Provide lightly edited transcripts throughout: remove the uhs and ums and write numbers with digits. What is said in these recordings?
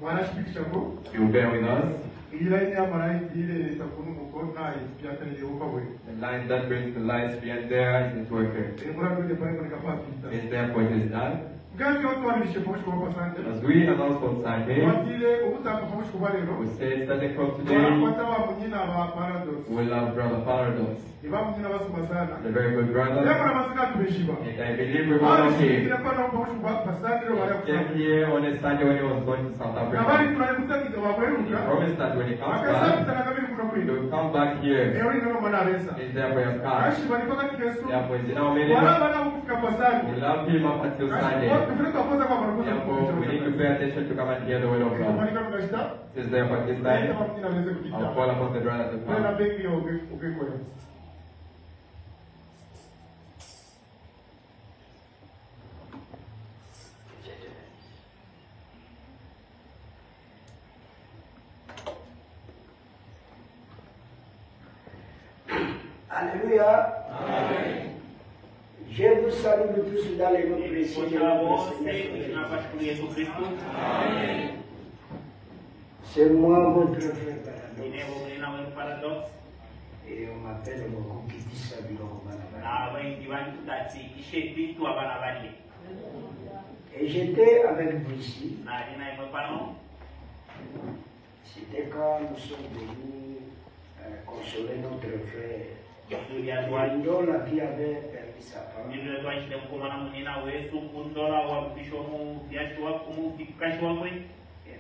You bear with us. The line that brings the lights behind there is its worker. Is there for it is done. As we announce on Sunday, we say starting from today, we'll have Brother Paradox. The very good brother. And I believe we were okay. He came here on a Sunday when he was going to South Africa. He promised that when he comes back, he will come back here. He's there for your car. Therefore, it's in our meeting. We'll have him up until Sunday. Therefore, we need to pay attention to come and hear the word of God. It is there for this time. I'll call upon the brother to come. Alléluia. Amen. Je vous salue tous dans les noms précieux de notre Seigneur. C'est moi votre frère Paradoxe. Et on m'appelle beaucoup qui dit ça du Et j'étais avec vous ici. C'était quand nous sommes venus consoler notre frère. Ndola qui avait perdu sa femme. Et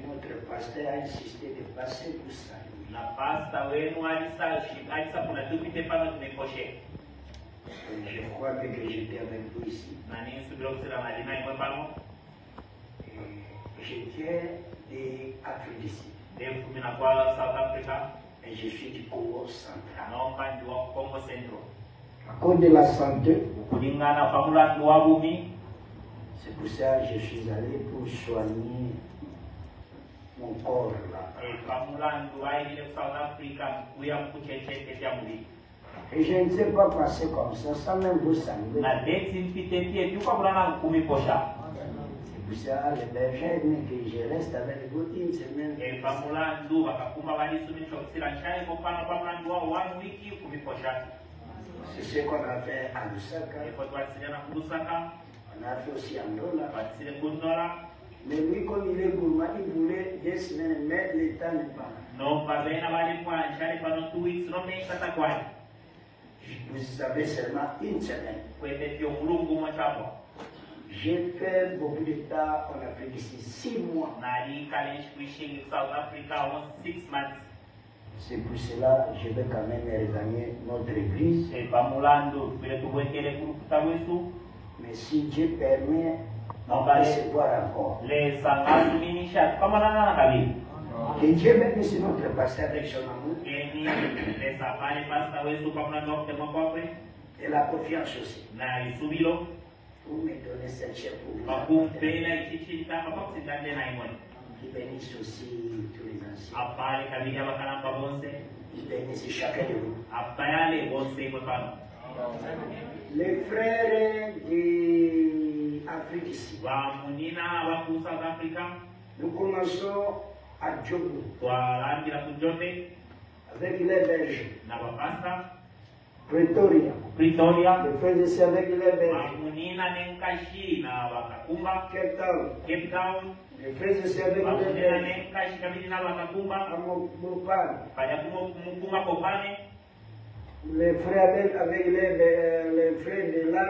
notre pasteur a insisté de passer pour ça. Je crois que j'étais avec vous ici. Et je viens d'Afrique d'ici. Et je suis du Congo central. À cause de la santé, c'est pour ça que je suis allé pour soigner mon corps là. Et je ne sais pas passer comme ça sans même vous saluer. C'est pour ça que les bergers aiment que je reste avec vous une semaine. C'est ce qu'on a fait à Lusaka. On a fait aussi à Ndola. Mais lui, comme il est gourmand, il voulait 2 semaines, mais le temps n'est pas là. Vous avez seulement 1 semaine. J'ai fait beaucoup de temps en Afrique d'ici, 6 mois. C'est pour cela que je vais quand même regagner notre église. Mais si Dieu permet, on va se voir encore. Que Dieu mette sur notre pasteur avec son amour. Et la confiance aussi. Vous me donnez cette chère pour vous. Qui bénisse aussi tous les anciens. Qui bénisse chacun de vous. Les frères d'Afrique ici. Nous commençons à Djobo. Avec les Belges. Pretoria. Les frères ici avec les Belges. Cape Town. Les frères ici avec les Belges. Les frères avec les frères de là.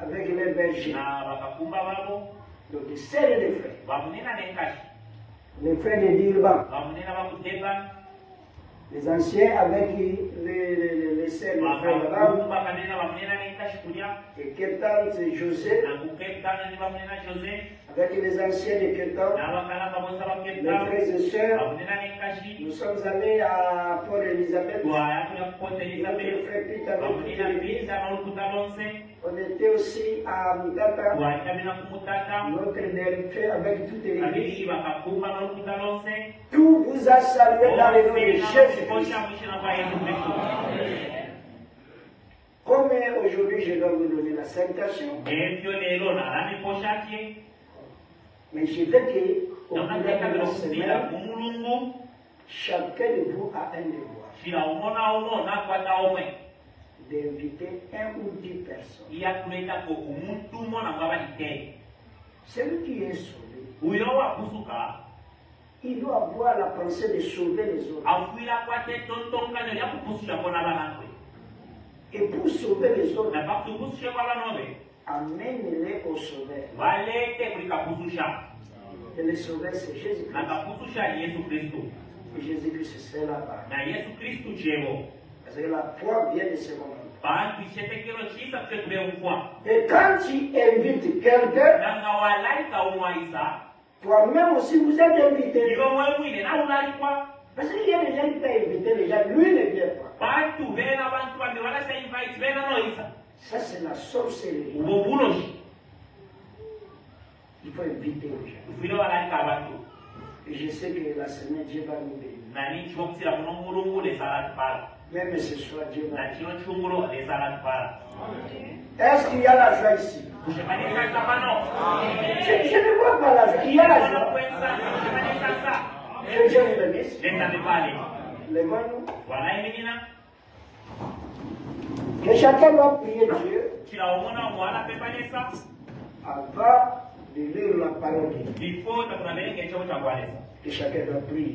Avec les Belges. Donc c'est les frères. Les frères de Durban. Les anciens avec les sœurs, les frères là-bas. Et Cape Town, c'est José. Avec les anciens de Cape Town. Les frères et sœurs. Nous sommes allés à Port-Elizabeth. Notre frère Pete avec l'église. On était aussi à Mutata. Notre frère avec toute l'église. Tout vous a salué dans le nom de Jésus. Comme aujourd'hui je dois vous donner la salutation, mais je veux que semaine, chacun de vous a un devoir d'inviter 1 ou 10 personnes. Celui qui est sauvé, il doit avoir la pensée de sauver les autres. Et pour sauver les autres, amène-les au sauveur. Et le sauveur, c'est Jésus-Christ. Et Jésus-Christ, c'est la parole. Parce que la foi vient de ce moment. Et quand tu invites quelqu'un, toi-même aussi vous êtes invité. Parce qu'il y a des gens qui t'ont invité, les gens, lui ne vient pas. Ça, c'est la sorcellerie. Il faut inviter les gens. Et je sais que la semaine, Dieu va nous bénir. Même ce soir, Dieu va nous bénir. Est-ce qu'il y a la joie ici? Je ne vois pas la joie. Il y a la joie. Que Dieu nous bénisse. Lève-nous. Que chacun doit prier Dieu avant de lire la parole de Dieu. Que chacun doit prier.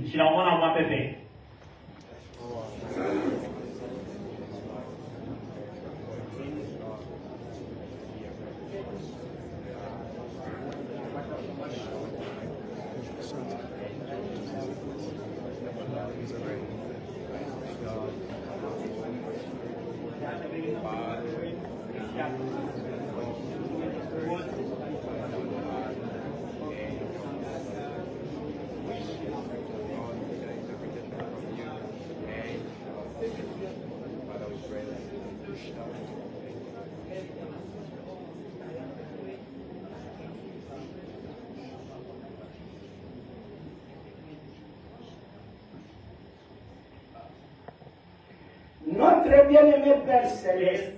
Notre bien-aimé Père Céleste,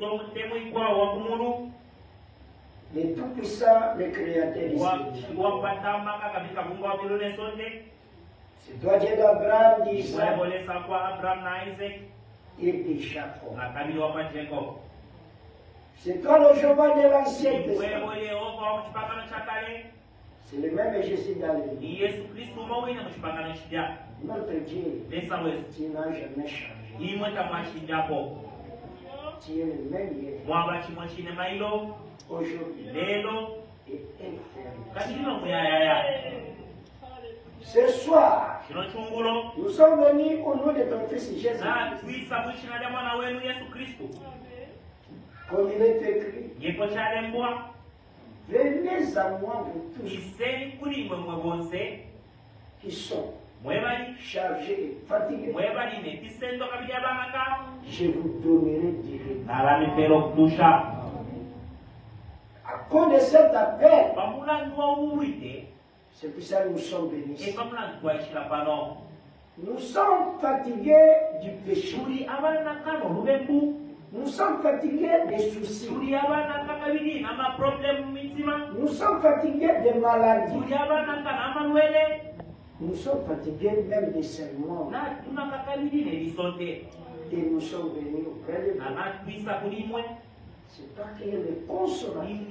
le Tout-Puissant, le Créateur ici. C'est toi Dieu d'Abraham, d'Isaac et de Jacob. C'est toi le Jéhovah de l'Ancien Testament. C'est le même Jésus dans le monde. Notre Dieu, tu n'as jamais changé. Tu es le même hier, aujourd'hui et éternellement. Ce soir, nous sommes venus au nom de ton Fils Jésus. Comme il est écrit, venez à moi vous tous qui sont chargés et fatigués. Je vous donnerai du repos. À cause de cet appel, c'est pour ça que nous sommes venus. Nous sommes fatigués du péché. Nous sommes fatigués des soucis. Nous sommes fatigués des maladies. Nous sommes fatigués même des serments. Et nous sommes venus auprès de vous. C'est toi qui es le consolateur.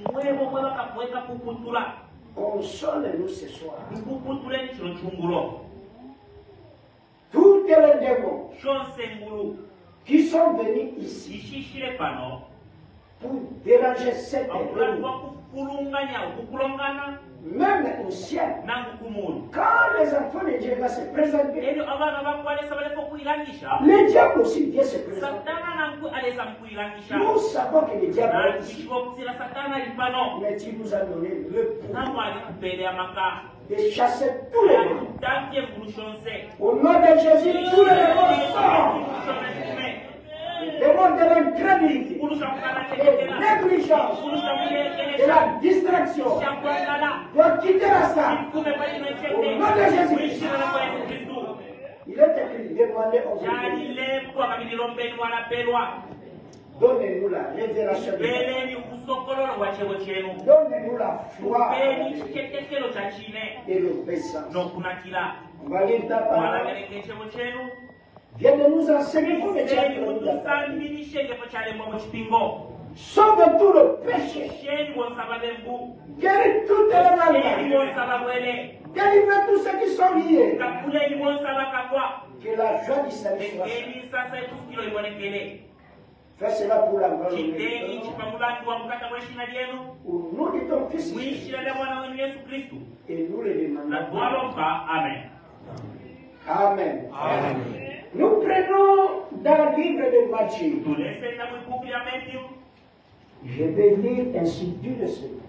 Console-nous ce soir. Tous les démons qui sont venus ici pour déranger cette église, même au ciel, quand les enfants de Dieu vont se présenter, le diable aussi vient se présenter. Nous savons que le diable est ici, mais tu nous as donné le pouvoir de chasser tous les démons. Au nom de Jésus, tous les démons sortent. Les démons de l'incrédulité, de négligence, de la distraction doivent quitter la salle. Au nom de Jésus, il est écrit, demandez aux hommes. Donnez-nous la révélation. Donnez-nous la foi et l'obéissance. On va lire ta parole. Viens de nous enseigner comme sauve tout le péché. Guéris toutes les maladies. Délivre tous ceux qui sont liés. Que la joie du salut soit. Fais cela pour la gloire de Dieu. Au nom de ton Fils Jésus. Et nous le demandons. Amen. Amen. Amen. Nous prenons dans le livre de Matthieu. Je vais lire ainsi dit le Seigneur.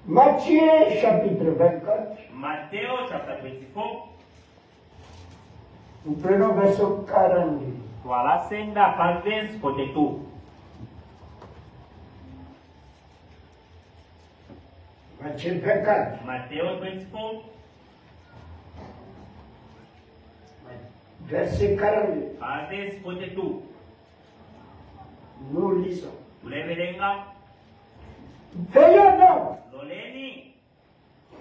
Matthieu chapitre 24. Matteo chapter 24. Nous prenons verset 42. Voilà, c'est la verse 42. Matthieu 24. Matteo 24. Verset 42. Verse 42. Nous lisons. Veillons Veillons donc, Loleni.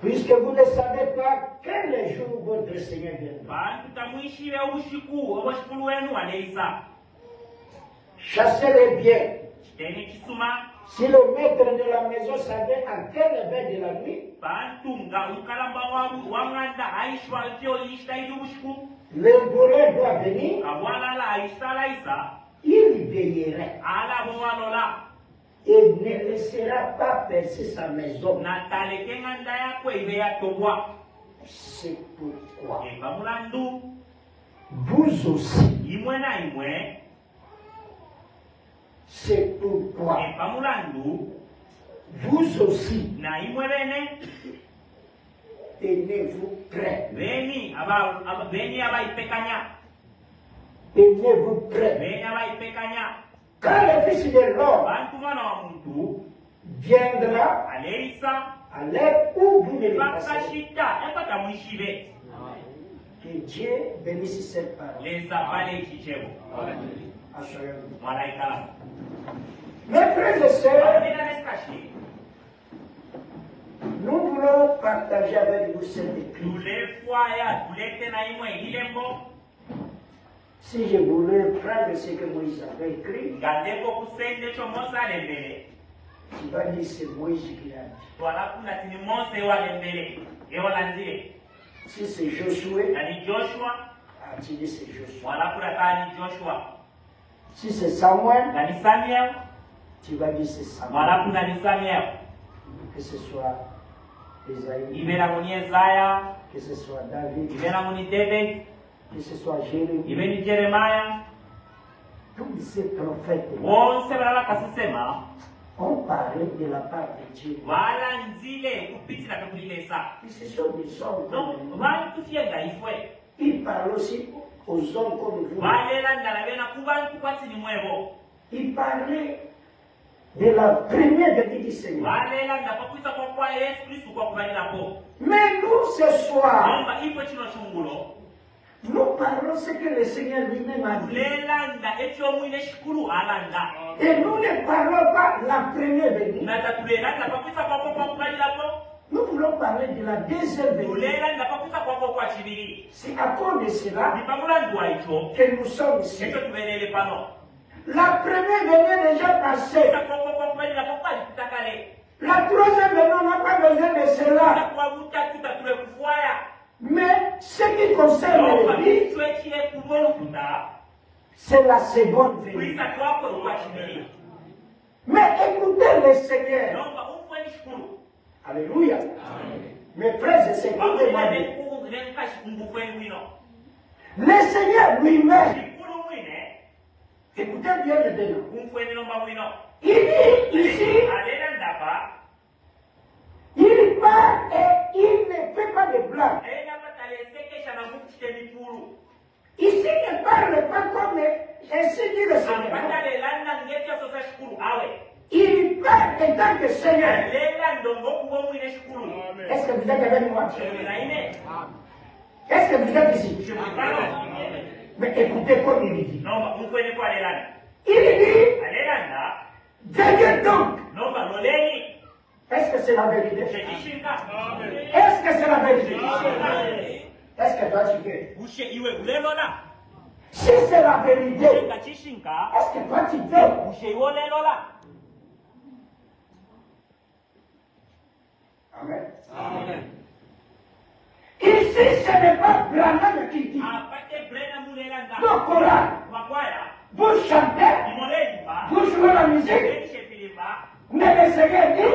puisque vous ne savez pas quel jour votre Seigneur viendra. Chassez les biens. Si le maître de la maison savait à quelle heure de la nuit, le voleur doit venir, il veillerait et ne laissera pas percer sa maison. C'est pourquoi vous aussi, c'est pourquoi vous aussi, tenez-vous prêts. Tenez-vous prêts. Quand le Fils de l'homme viendra à l'heure où vous ne le passez. Que Dieu bénisse cette parole. Mes frères et sœurs, nous voulons partager avec vous cette écriture. Si je voulais prendre ce que Moïse avait écrit, tu vas dire c'est Moïse qui l'a dit. Si c'est Josué, tu dis c'est Josué. Si c'est Samuel, tu vas dire c'est Samuel. Que ce soit Esaïe, que ce soit David, que ce soit Jérémie, tous ces prophètes ont parlé de la part de Dieu. Ils se sont des hommes comme nous. Ils parlent aussi aux hommes comme vous. Ils parlaient de la première venue du Seigneur. Mais nous, ce soir, nous parlons ce que le Seigneur lui-même a dit. Et nous ne parlons pas de la première venue. Nous voulons parler de la deuxième venue. C'est à cause de cela que nous sommes ici. La première venue est déjà passée. La troisième venue, on n'a pas besoin de cela. Mais ce qui concerne l'Église, c'est la seconde venue. Mais écoutez le Seigneur. Alléluia. Mes frères et sœurs, écoutez-moi. Le Seigneur lui-même, écoutez bien le dénom. Il dit ici, il part et il ne fait pas de blague. Ici, il ne parle pas comme ainsi dit le Seigneur. Il parle en tant que Seigneur. Est-ce que vous êtes avec moi? Est-ce que vous êtes ici? Mais écoutez comme il dit. Non, vous pouvez pas aller là. Il dit, Allez là. veillez donc. Non, bah, l'olé. Est-ce que c'est la vérité? Est-ce Est-ce que c'est la vérité? Est-ce que toi tu fais? Si c'est la vérité, est-ce que toi tu fais? Amen. Amen. Ici, ce n'est pas Branham qui dit. Le Coran, vous chantez, vous jouez la musique, mais le Seigneur dit,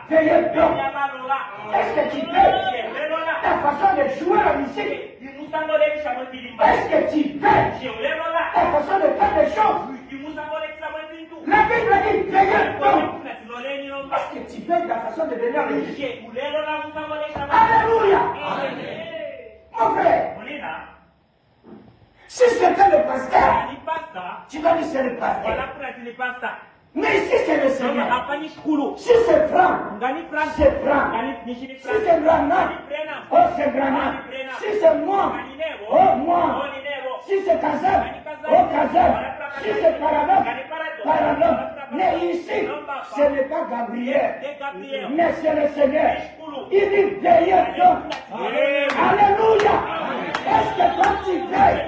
veillez donc. Est-ce que tu fais ta façon de jouer la musique? Est-ce que tu fais ta façon de faire des choses? La Bible dit, veillez donc. Est-ce que tu fais ta façon de venir à l'église? Alléluia. Mon frère, si c'était le pasteur, tu vas dire c'est le pasteur. Mais si c'est le Seigneur, si c'est franc, c'est franc. Si c'est Branham, oh c'est Branham. Si c'est moi, oh moi. Si c'est Kazem, oh Kazem. Si c'est Paradoxe, Paradoxe. Mais ici, ce n'est pas Gabriel, mais c'est le Seigneur. Il dit veillez donc. Alléluia. Est-ce que toi tu veilles?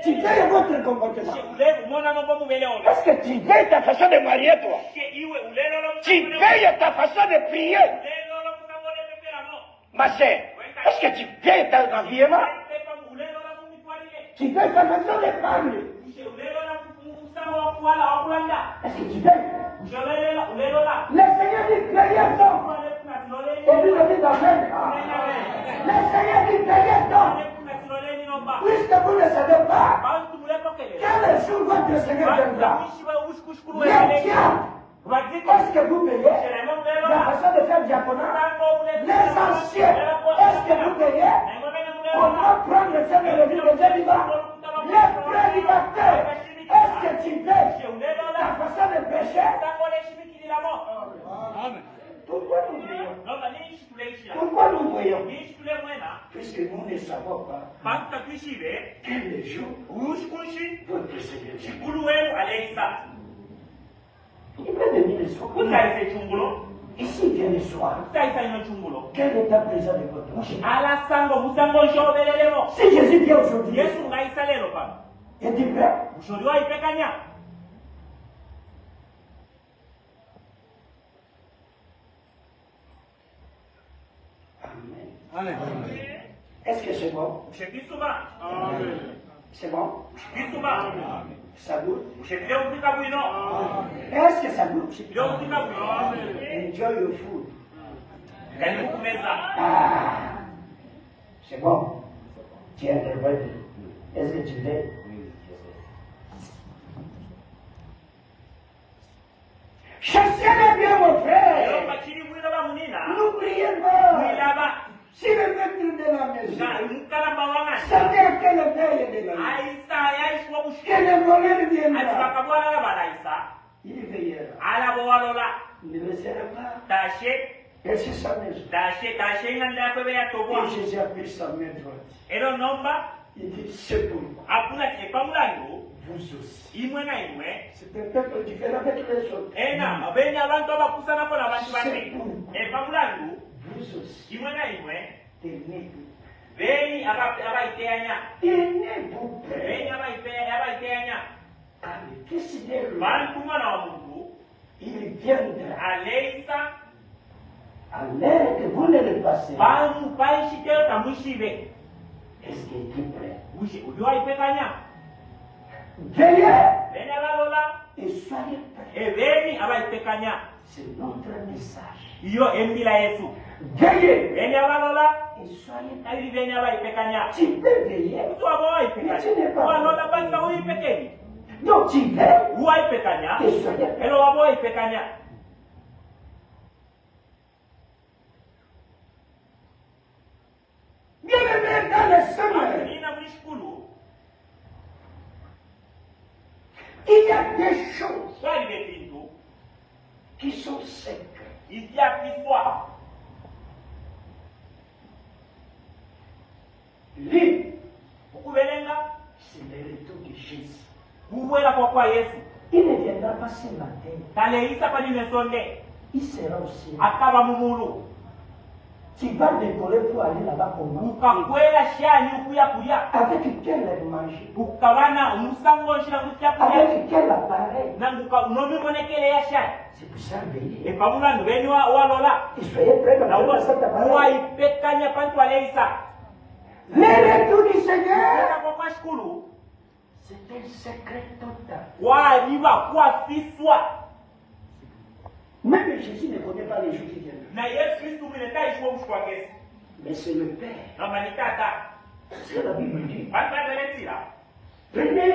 Tu veilles votre comportement. Est-ce que tu veilles ta façon de marier toi? Tu veilles ta façon de prier? Ma sœur, est-ce que tu veilles ton environnement? Tu veilles ta façon de parler? Est-ce que tu veilles? Le Seigneur dit veillez donc. Et puis le dit d'amen. Le Seigneur dit veillez donc. Puisque vous ne savez pas quel jour votre Seigneur viendra. Les diables, est-ce que vous payez la façon de faire diaconat? Les anciens, est-ce que vous payez? On va prendre le Seigneur de Dieu vivant. Les prédicateurs, est-ce que tu payes la façon de pécher? Pourquoi nous voyons? Pourquoi nous voyons? Puisque nous ne savons pas quel jour votre Seigneur viendra. Il peut venir le soir. Ici vient le soir. Quel est ta présence de votre vie? Si Jésus vient aujourd'hui, es-tu prêt? Amen. Est-ce que c'est bon? C'est bon? Ça goûte? Est-ce que ça goûte? Enjoy your food. Ah, c'est bon. Tu es interprété. Est-ce que tu l'es? Chassez-les bien, mon frère. N'oubliez pas. Si le maître de la maison, c'était à quelle veille de la nuit que le voleur viendra, il veillera. Il ne laissera pas. Et c'est sa maison. Et Jésus a pris sa main droite. Il dit, c'est pourquoi vous aussi. C'est un peuple différent avec les autres. C'est pourquoi vous aussi. Tenez-vous prêts. Car le Fils de l'homme, il viendra à l'heure que vous ne le passez. Est-ce qu'il est prêt? Veillez et soyez prêts. C'est notre message. Veillez et soyez prêts. Tu peux veiller, mais tu n'es pas prêt. Donc tu veilles et soyez prêts. Bien-aimés dans le Seigneur, il y a des choses qui sont secrètes. Lis Il ne viendra pas ce matin. Il sera aussi. Tu vas décoller pour aller là-bas pour nous. Avec quel manger? Avec quel appareil? C'est pour ça veiller. Et soyez prêts dans cet appareil. Le retour du Seigneur, c'est un secret total. Même Jésus ne connaît pas les jours qui viennent. Mais c'est le Père. C'est ce que la Bible dit. Prenez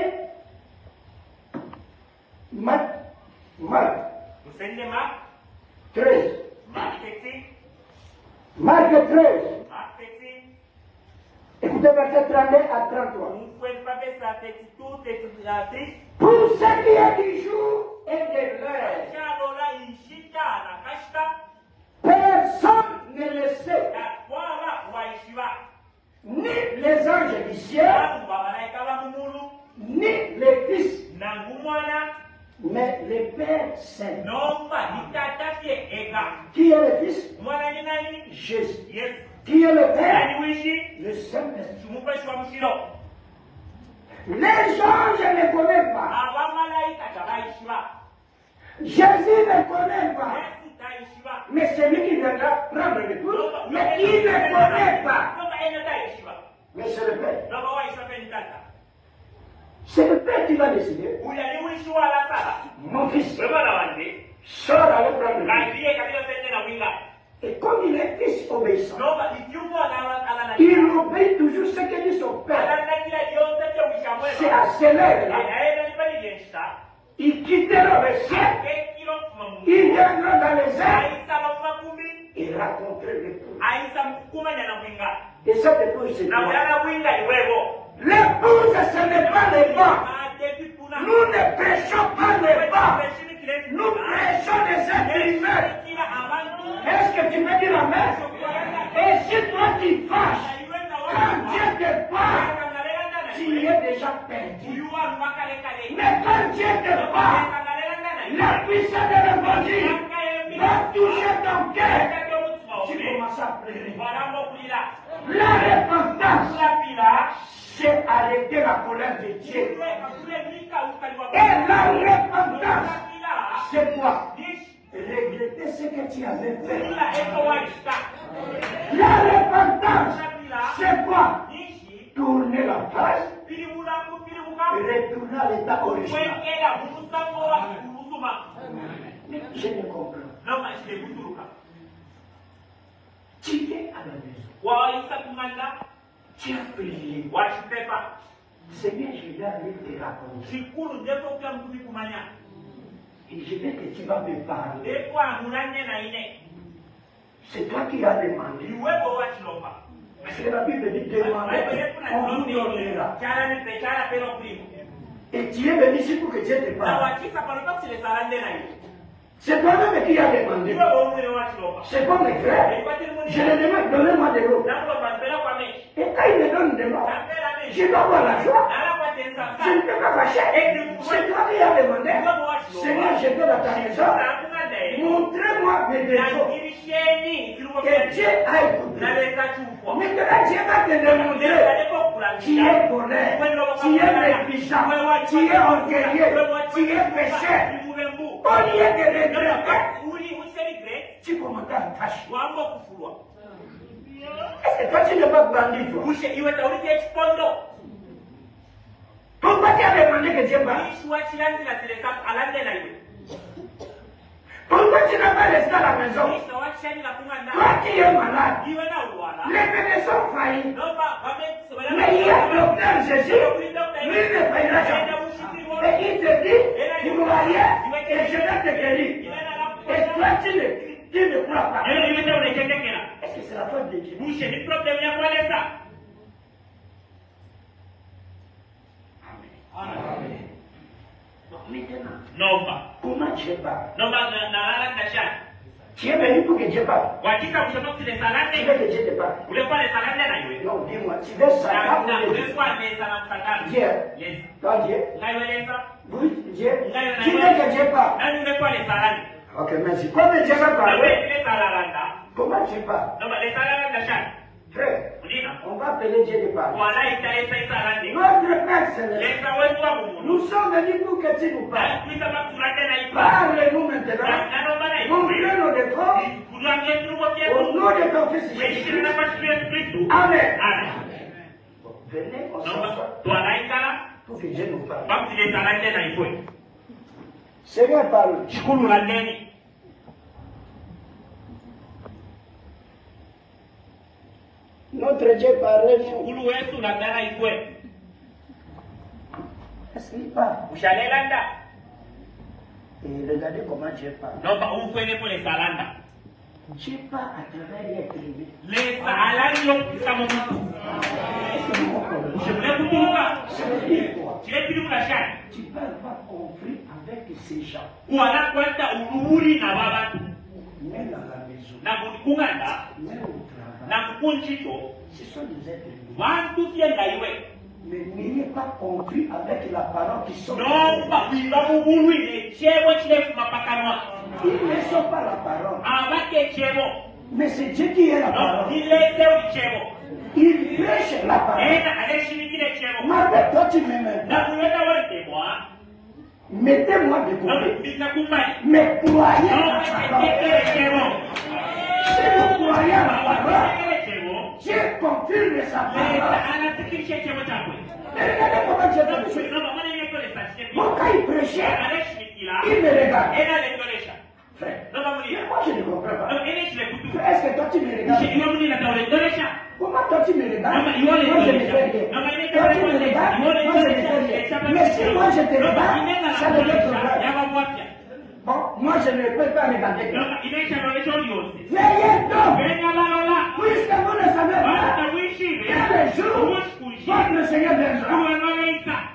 Marc 13. Marc 13. Écoutez verset 32 à 33. Pour ce qui est du jour et de l'heure, personne ne le sait, ni les anges du ciel, ni les fils, mais le Père Saint. Qui est le Fils? Jésus. Qui est le Père? Le Saint-Esprit. Les anges ne connaissent pas. Jésus ne connaît pas. Mais c'est lui qui viendra prendre le tour. Mais il ne connaît pas. Mais c'est le Père. C'est le Père qui va décider. Mon fils, sors aller prendre le tour. Et comme il est fils obéissant, il obéit toujours ce que dit son Père. C'est à cela. Il quittera le ciel. Il viendra dans les airs. Il rencontrait l'épouse. Et cette épouse, c'est toi. L'épouse, ce n'est pas le vent. Nous ne prêchons pas le vent. Nous prêchons des êtres humains. Est-ce que tu me dis la même? Et si toi tu fâches, quand Dieu te parle, tu es déjà perdu. Mais quand Dieu te parle, la puissance de l'évangile va toucher ton cœur. Tu commences à pleurer. La repentance, c'est arrêter la colère de Dieu. Et la repentance, c'est quoi? Regretter ce que tu avais fait. La repentance, c'est quoi? Tourner la page et retourner à l'état original. Je ne comprends. Tu es à la maison. Tu as prié. Seigneur, je vais aller te raconter. Et je vais que tu vas me parler. C'est toi qui as demandé. Parce que la Bible dit demander, on vous donnera. Et tu es venu ici pour que Dieu te parle. C'est toi-même qui as demandé. C'est pas mes frères. Je les demande, donnez-moi de l'eau. Et quand ils me donnent de l'eau, je dois avoir la joie. Je ne peux pas fâcher. C'est toi qui as demandé. Seigneur, je vais dans ta maison. Montrez-moi mes défauts. Et Dieu a écouté. Maintenant, Dieu va te demander. Tu es colère, tu es négligent, tu es orgueilleux, tu es pécheur. Au lieu de regretter, tu commences à tâcher. Est-ce que toi tu n'es pas bandit, toi? Pourquoi tu as demandé que Dieu parle? Pourquoi tu n'as pas resté à la maison? Toi qui es malade, les médecins faillissent. Mais il y a le docteur Jésus, lui ne faillira jamais. Et il te dit, vous voyez, et je vais te guérir. Et toi tu ne crois pas. Est-ce que c'est la faute de Dieu? Amen. Maintenant, comment Dieu parle? Tu es venu pour que Dieu parle. Tu veux que Dieu te parle? Non, dis-moi, tu veux ça? Dieu. Toi Dieu. Qui n'est que Dieu parle? Ok, merci. Comment Dieu va parler? Comment Dieu parle? Frère, on va appeler Dieu de parler. Notre Père Céleste, nous sommes venus pour que tu nous parles. Parle-nous maintenant. Montre nos défauts. Au nom de ton Fils Jésus. Amen. Venez, on s'assoit pour que Dieu nous parle. Seigneur, parle. Notre Dieu parlait nous. Est-ce qu'il parle? Et regardez comment Dieu parle. Dieu parle à travers les tribus. Ça veut dire quoi? Tu peux avoir compris avec ces gens. Même dans la maison. Même au travail. Ce sont des êtres humains. Mais n'ayez pas compris avec la parole qui sort. Ils ne sont pas la parole. Mais c'est Dieu qui est la parole. Il prêche la parole. Mais toi tu m'aimes. Mettez-moi de côté. Mais croyez la parole. Si vous croyez à la parole, Dieu confirme sa parole. Mais regardez comment Dieu fait. Mon quand il prêchait, il me regarde. Frère, moi je ne comprends pas. Est-ce que toi tu me regardes? Comment toi tu me regardes? Moi je me fais rien. Toi tu me regardes? Moi je me fais rien. Mais si moi je te regarde, ça devient trop grave. Bon, moi je ne peux pas regarder. Veillez donc! Puisque vous ne savez pas quel jour votre Seigneur viendra.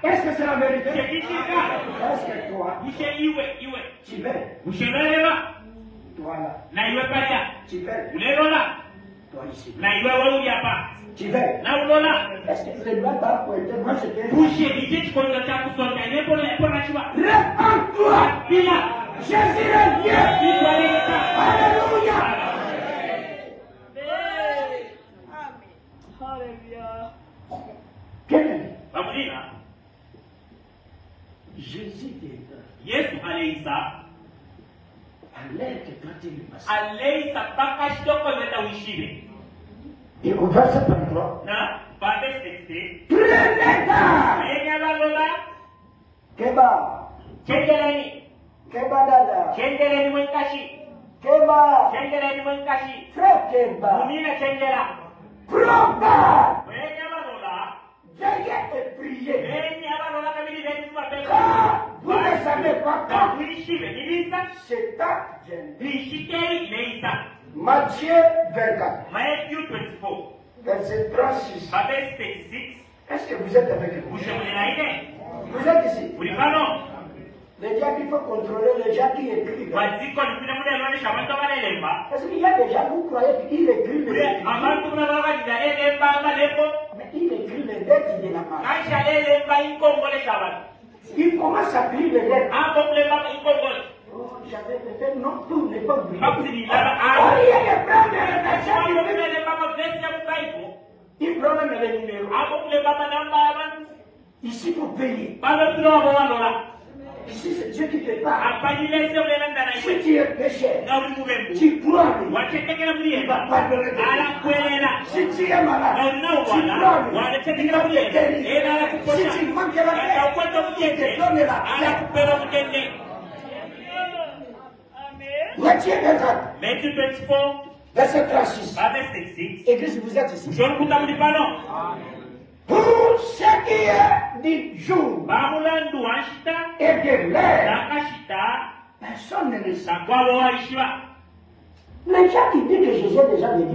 Est-ce que c'est la vérité? Est-ce que toi, tu veux? Toi là. Tu veux? Toi ici. Tu veux? Est-ce que je ne dois pas pointer? Moi je t'ai dit. Répands-toi! Jésus revient! Alléluia! Bien-aimé. Jésus dit. Allez que toi tu lui passes. Et au verset 33. Prenez-la! Keba. Keba dada. Keba. Frère Keba. Prends-garde. Veillez et priez. Car vous ne savez pas quand cet acte vient. Matthieu 24. Verset 36. Est-ce que vous êtes avec nous? Vous êtes ici? Le diable, il faut contrôler le diable qui écrit. Parce qu'il y a des gens, vous croyez qu'il écrit les lettres. Mais il écrit les lettres de la main. Il commence à écrire les lettres. Oh, j'avais peut-être non, tout n'est pas oublié. Il prend les réflexions. Il prend même les numéros. Ici, il faut payer. Ici, c'est Dieu qui te parle. Si tu es pécheur, tu crois lui. Il va pardonner de toi. Si tu es malade, tu crois lui. Il va te guérir. Si tu manques la paix, il te donne la paix. Matthieu 24, verset 36. Église, vous êtes ici. Pour ce qui est du jour et de l'heure, personne ne le sait. Les gens qui disent que Jésus est déjà venu,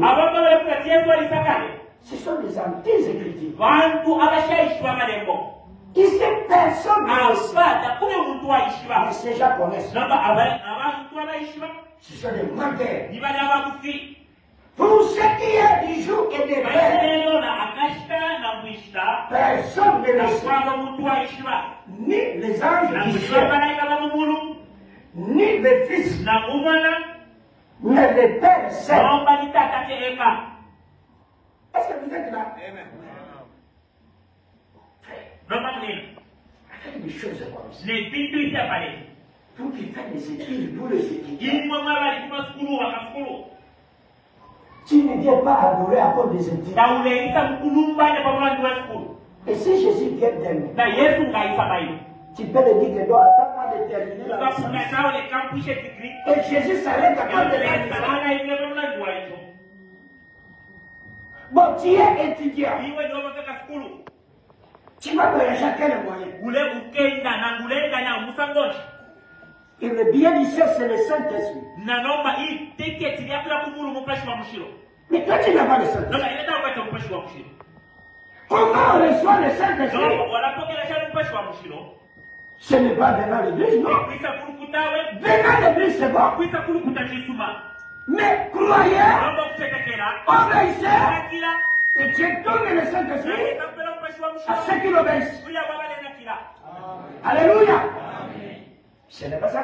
ce sont des antiques écritures. Ici, personne ne le sait. Mais ces gens connaissent. Ce sont des menteurs. Pour ce qui est du jour et de l'heure, personne ne le sait. Ni les anges du ciel, ni le Fils, mais le Père seul. Est-ce que vous êtes là? Faites des choses comme ça. Vous qui faites des études, vous les étudiez. Tu ne viens pas adorer à cause des études. Et si Jésus vient t'aimer, tu peux le dire que doit attendre de terminer la licence. Et Jésus s'arrête à cause de la licence. Bon, tu es étudiant. Tu vas voyager à quel moyen? Et le bien du ciel, c'est le Saint-Esprit. Mais toi, tu n'as pas le Saint-Esprit. Comment on reçoit le Saint-Esprit? Ce n'est pas venant à l'église, non. Venant à l'église, c'est bon. Mais croyez, obéissez, et Dieu donne le Saint-Esprit à ceux qui l'obéissent. Alléluia. Ce n'est pas ça.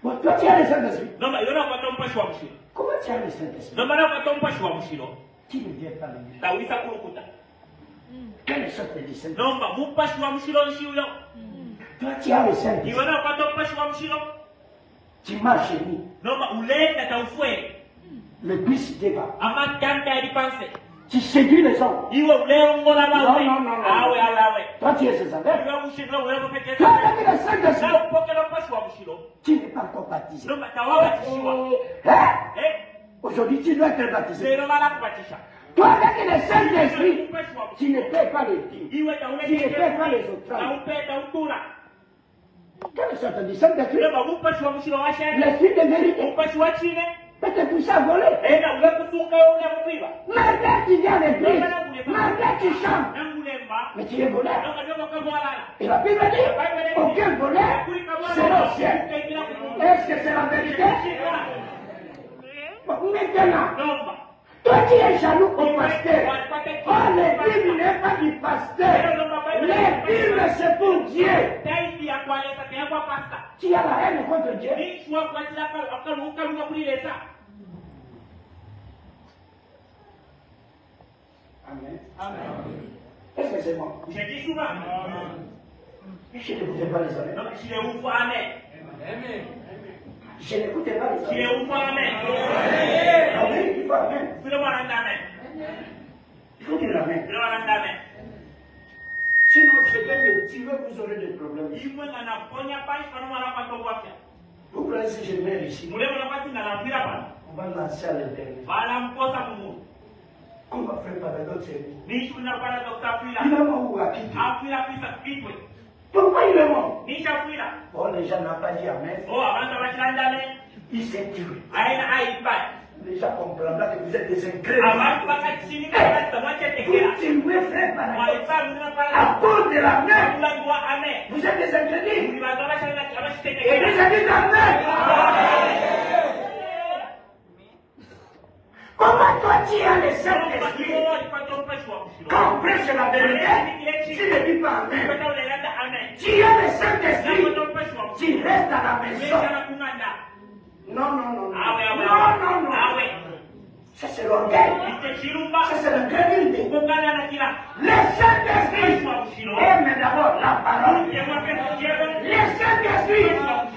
Bon, toi, tu as le Saint-Esprit. Comment tu as le Saint-Esprit? Qui ne vient pas le dire? Quelle sorte de Saint-Esprit? Toi, tu as le Saint-Esprit. Tu marches chez nous. Le bus débat. Tu séduis les hommes. Non. Toi, tu es ce Saint-Esprit. Toi, avec le Saint-Esprit, tu n'es pas encore baptisé. Aujourd'hui, tu dois être baptisé. Toi, avec le Saint-Esprit, tu ne paies pas les dîmes. Tu ne paies pas les offrandes. Quelle sorte de Saint-Esprit? L'Esprit de vérité. Mais te pousser à voler. Malgré tu viens à l'église, malgré tu chantes, mais tu es voleur. Et la Bible dit, aucun voleur sera au ciel. Est-ce que c'est la vérité? Bon, maintenant, toi qui es jaloux au pasteur, oh, les Bibles n'est pas du pasteur. Les Bibles c'est pour Dieu. Tu as la haine contre Dieu. Amen. Est-ce que c'est moi? J'ai dit souvent. Je n'écoutais pas les amens. Je les ouvre amen. Je n'écoutais pas les Je les amens. ouvre amen. Amen, il faut amen. Il Il faut qu'il amène. Sinon, c'est que tu veux vous aurez des problèmes. Vous croyez si je mets ici, on va lancer à l'intérieur. Comme ma frère Paradoxe est dit. Il est mort ou à qui? Pourquoi il est mort? Bon, les gens n'ont pas dit amen. Il s'est tué. Les gens comprendront que vous êtes des incrédules. Vous tuez frère Paradoxe à cause de la mer. Vous êtes des incrédules. Et déjà dit amen. Comment toi tu as le Saint-Esprit? Quand on prêche la vérité, tu ne dis pas amen. Tu as le Saint-Esprit, tu restes à la maison. Non. Ça c'est l'orgueil. Ça c'est l'incrédulité. Le Saint-Esprit aime d'abord la parole. Le Saint-Esprit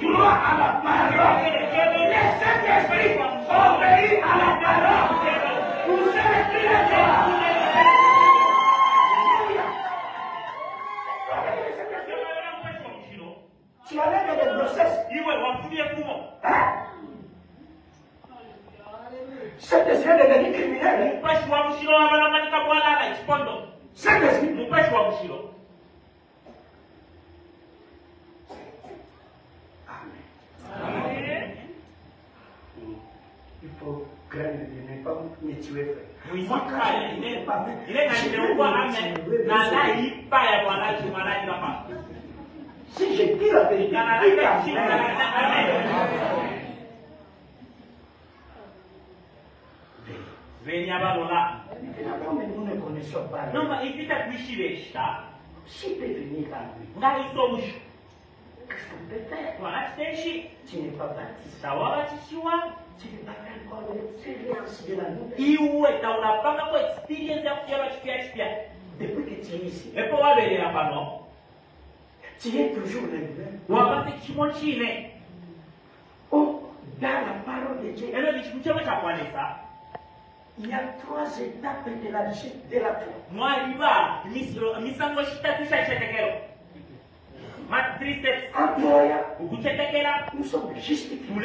croit à la parole. Le Saint-Esprit obéit à la parole. Vous savez qui le joie. Tu as l'air de grossesse. Hein? Cet esprit est devenu criminel. Cet esprit. Amen. Il faut craindre de ne pas me tuer, frère. Moi, quand je ne n'ai pas me si je dis la vérité, Comme nous ne connaissons pas. Non, mais il fait kuishi beshta. S'il peut venir à lui, qu'est-ce qu'on peut faire? Tu n'es pas baptisé. Tu n'es pas fait encore l'expérience de la nouvelle. Depuis que tu es ici, tu es toujours le même. Oh, dans la parole de Dieu, il y a 3 étapes de la foi. En croyant, nous sommes justifiés.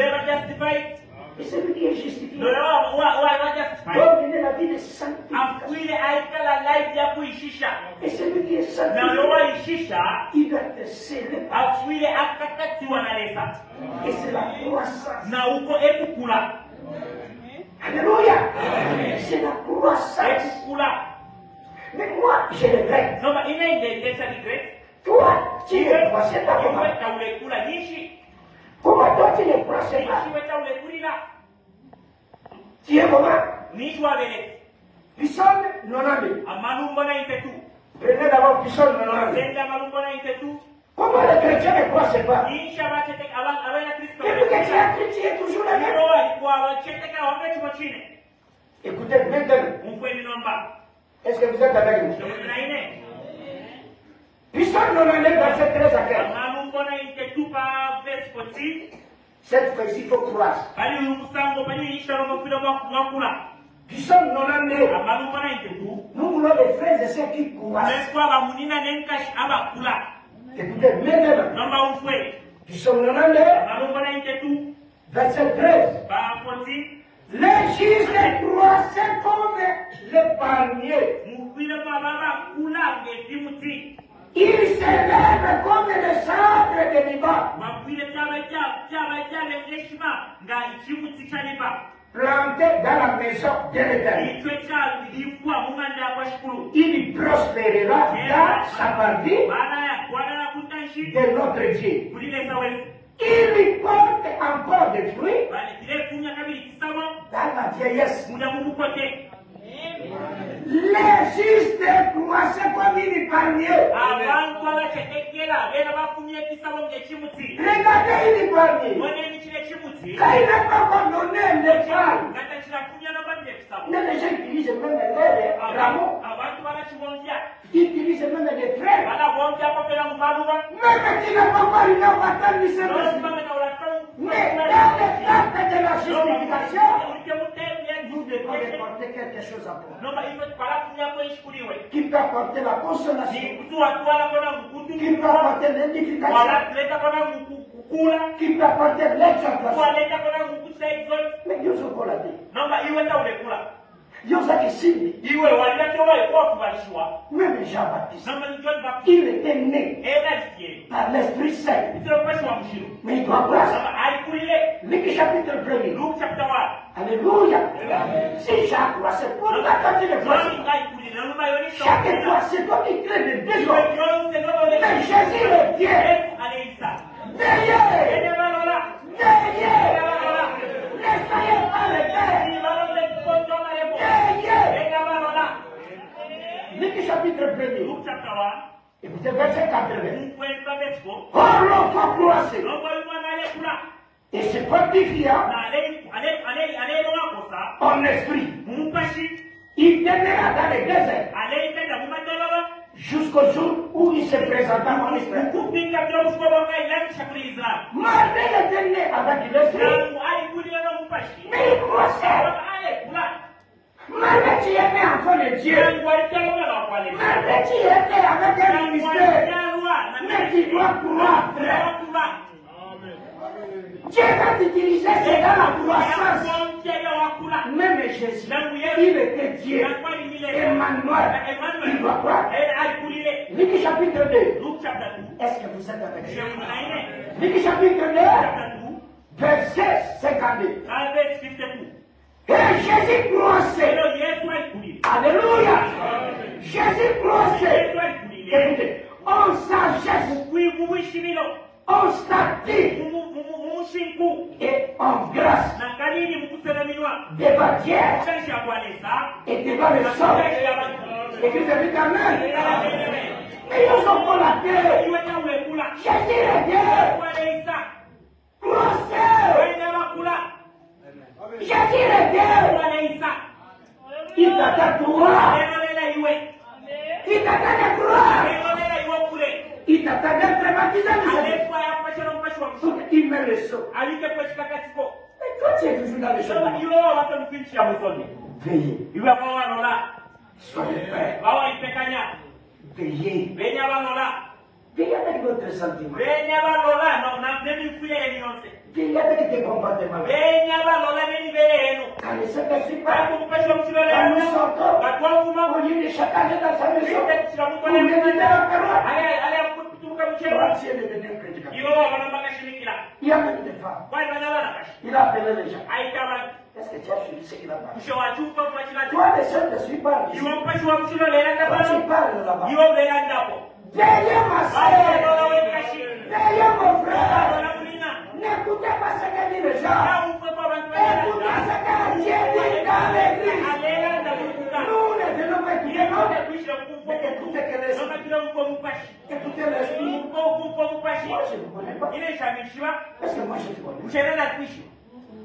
Et celui qui est justifié doit mener la vie de sanctification. Et celui qui est sanctifié, il doit être scellé. Et c'est la croissance. Alléluia. C'est la croissance. Mais moi, je le grec. Toi, tu ne croissais pas comment? Comment toi, tu ne croissais pas? Tu es comment? Psalm 92. Prenez d'abord Psalm 92. Comment les chrétiens ne croissent pas? Depuis que tu es chrétien, tu es toujours le même. Écoutez, maintenant. Est-ce que vous êtes avec nous? Psalm 92, verset 13 à 15. Cette fois-ci, il faut croire. Psalm 92. Nous voulons des frères et sœurs qui croient. Écoutez, maintenant. Psalm 92, verset 13. Les justes croissaient comme les palmiers. Ils s'élèvent comme le sable de Liban. Plantés dans la maison de l'Éternel. Il prospérera dans sa partie de notre Dieu. Il porte encore des fruits dans la vieillesse. Les justes croissaient comme une palmier. Regardez une palmier. Quand il n'a pas encore donné les femmes, mais les gens utilisent même les rameaux. Ils utilisent même les frères. Même tu n'as pas encore une autre attente du Seigneur. Mais dans l'étape de la justification, vous devez porter quelque chose à vous. Qui peut apporter la consolation, qui peut apporter l'édification, qui peut apporter l'exaltation. Mais Dieu se colle à dit. Dieu s'est signé. Même Jean-Baptiste, il était né par l'Esprit Saint. Mais il doit croire. Luc chapitre 1er. Alléluia. Si Jacques croit, c'est pour la quand il est croissant. Chaque fois, c'est toi qui crée des désordres. Mais Jésus est Dieu. Veillez. Veillez. Ne soyez pas les pères. Luc chapitre 1er. Écoutez, verset 80. Or l'enfant croissait et se fortifia en esprit. Il demeura dans le désert jusqu'au jour où il se présenta en Israël. Malgré le dernier avec l'esprit, mais il croissait. Malgré tu es né enfant de Dieu, malgré tu es né avec un ministère, mais tu dois croître. Dieu va t'utiliser, c'est dans la croissance. Même Jésus, il était Dieu. Emmanuel, il doit croire. Luc chapitre 2. Est-ce que vous êtes avec moi? Luc chapitre 2, verset 52. Et Jésus croissait. Alléluia. Jésus croissait. Écoutez, en sagesse, en stature et en grâce. d'évadir et devant le sang. Et que c'est quand même. Mais ils ont pour la terre. Jésus est Dieu. Jésus est Dieu. Il t'attend droit. Il t'attend de croire. Il t'attend d'être baptisé. Il met le saut. Mais toi, tu es toujours dans le chemin. Veillez. Soyez prêts. Veillez. Veillez avec votre sentiment. Veillez avec tes comportements. Quand le Saint-Esprit parle, quand nous sortons, au lieu de chacun dans sa maison, pour méditer la parole, voici le devenir prédicateur. Il y a même des femmes. Il a appelé les gens. Est-ce que tu as suivi ce qu'il a parlé? Toi, le Saint-Esprit parle ici. Quand tu parles là-bas, veillez ma soeur, veillez mon frère. N'écoutez pas ce que dit les gens. Écoutez ce que Dieu dit dans l'église. Nous ne venons pas écouter l'autre, mais écoutez que l'esprit. Écoutez l'esprit. Moi, je ne vous connais pas. Est-ce que moi, je te connais?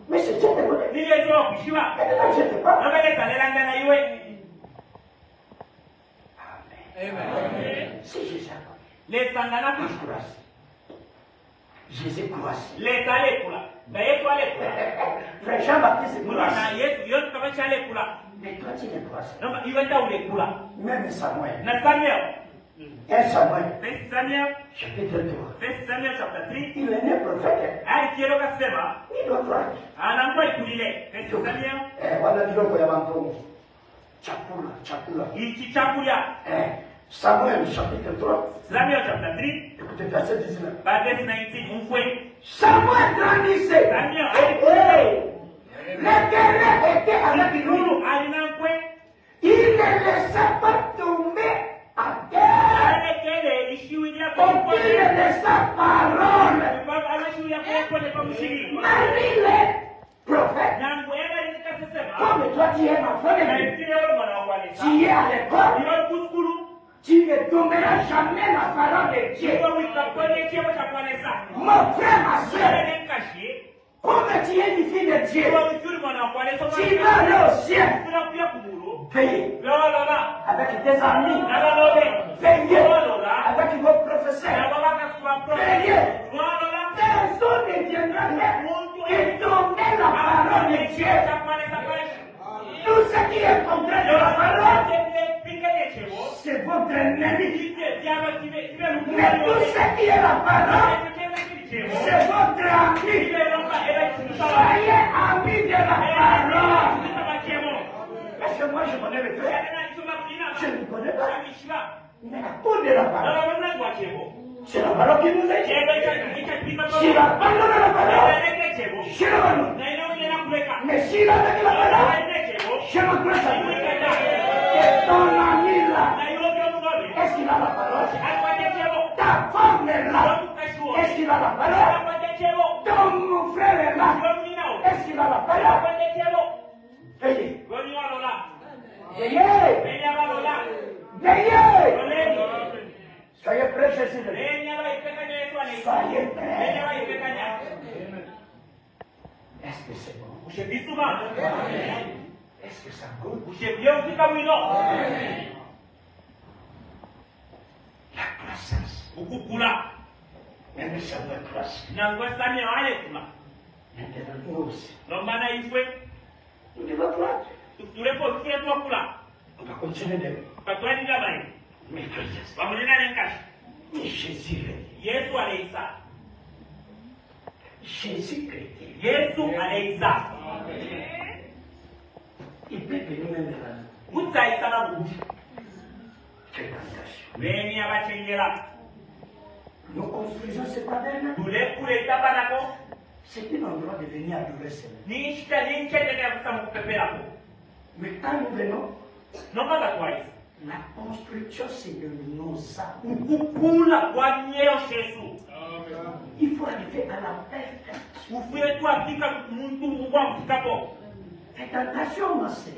Mais si Dieu te connaît, mais ne t'inquiète pas. Amen. Si Jésus a connu. Jésus croise. Frère Jean-Baptiste croise. Mais toi tu les croises. Même Samuel. 1 Samuel. Chapitre 3. Il est né prophète. Il doit croire. Voilà diloko ya bantu. Chakula. Samuel chapitre 3. Écoutez verset 19. Samuel grandissait. L'Éternel était avec lui. Il ne laissait pas tomber à terre. Aucune de sa parole. Marie les prophètes. Comme toi tu es ma femme, tu es à l'école. Tu ne tomberas jamais la parole de Dieu. Mon frère, ma soeur, comme tu es une fille de Dieu, tu vas aller au ciel. Veillez avec tes amis. Veillez avec vos professeurs. Veillez. Personne ne viendra et tomber la parole de Dieu. Tout ce qui est contraire de la parole, c'est votre ennemi. Mais tout ce qui est la parole, c'est votre ami. Soyez amis de la parole. Parce que moi je connais le frère. Je ne connais pas. Mais à cause de la parole. C'est la parole qui nous aide. Si la parole de la parole, je le vois. Mais si la parole de la parole, je me crois. Et ton ami là, est-ce qu'il a la parole? Ta femme est là, est-ce qu'il a la parole? Ton frère est là, est-ce qu'il a la parole? Veillez. Veillez. Veillez. Soyez prêts, Jésus. Soyez prêts. Est-ce que c'est bon? Est-ce que ça goûte? La croissance. Même ça doit croître. Maintenant, nous aussi. Nous devons croître. On va continuer de mais Jésus chrétien. Jésus chrétien. Il peut venir même de la nous construisons ce tabernacle. C'est un endroit de venir adorer Seigneur. Mais quand nous venons, la construction c'est de nos âmes. Il faut arriver à la perfection. Faites attention, ma sœur.